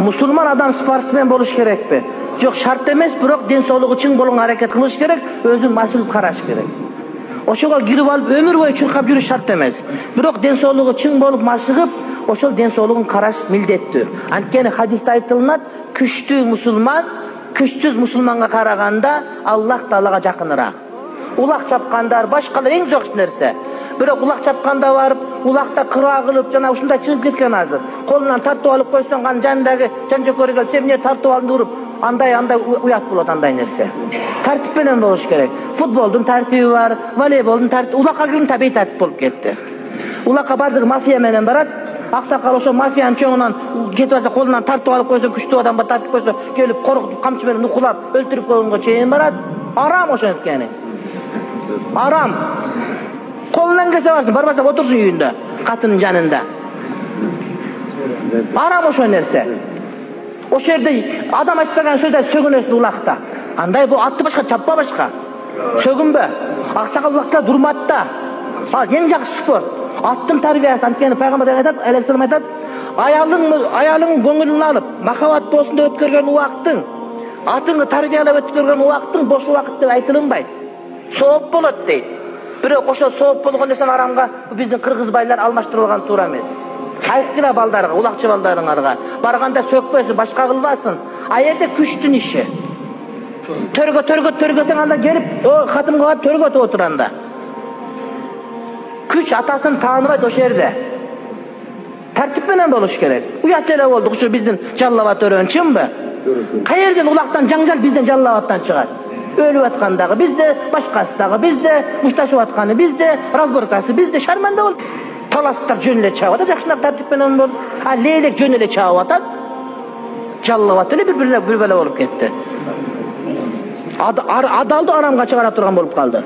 Musulman adam sportsmen boluş kerekpi? Жоқ, шарт емес, бирок ден соолугу чың болгонго аракет кылыш керек, өзүн машыгып караш керек. Ошого кирип алып өмүр бою чуркап жүрүш шарт эмес. Бирок ден соолугу чың болуп машыгып, ошол ден соолугун караш милдеттүү. Анткени хадисте айтылат, күчтүү мусулман күчсүз мусулманга караганда Аллах Таалага жакыныраак. Улак чапкандар, башкалар эң жакшы нерсе. Бирок улак чапканда барып, улакта кыраа кылып, жана ушундай чыгып кеткен азыр. Колунан тартып алып койсоң, аны жанындагы жан-жөкөргө келип, "Сен эмне тартып алдың?" уруп, андай уят болот андай нерсе. Тартип менен болуш керек. Футболдун тартиби бар, волейболдун тартиби, улакка келген табий тартип болуп кетти. Улакка бардыгы мафия менен барат. Аксакал ошо мафиянын чоңунан кетип алса, колунан тартып алып койсо, күчтүү адамга тартып койсо, келип коркутуп, камчы менен нукулап, өлтүрүп койгонго чейин барат. Арам ошенткени. Арам. Колунан келсе барсın, барбаса отурсун үйүндө, катынын жанында. Арам ошо нерсе. Ошо жерде адам айтпаган сөздө сөгүнөсүн улакта. Андай бул атты башка, чаппа башка. Сөгүнбө. Аксакал улакчылар дурматта. Ал эң жакшы спорт. Аттын тарбиясы, анткени пайгамбар айтат, алейхиссалам айтат, аялың көңүлүн алып, махабат болсунда өткөргөн убактың, атыңы тарбиялап өткөргөн убактың бош убакыт деп айтылынбайт. Сооп болот дейт. Бирок ошо сооп болгон нерсени арамга биздин кыргыз байлар алмаштырылган туура эмес. Айткыра балдарга, улакчы балдарыңарга барганда сөкпөсүн, башка кылбасын. А жерде күчтүн иши. Төргөсөң анда келип, катымга барып төргөтүп отур анда. Күч атасын тааныбайт ошо жерде. Тартип менен болуш керек. Уят эле болдук ушу биздин Жалал-Абад өрөөн, чынбы? Каерден улактан жаңжал бизден Жалал-Абадтан чыгат. Өлүп аткандагы бизде, башкасы дагы бизде, мушташып атканы бизде, разборкасы бизде, шарманда болуп. Таластар жөн эле чабат, жакшынак тартип менен болуп. А лейлек жөн эле чабып атат. Жалал-Абад эле бир бала болуп кетти. Адалды арамга чыгара турган болуп калды.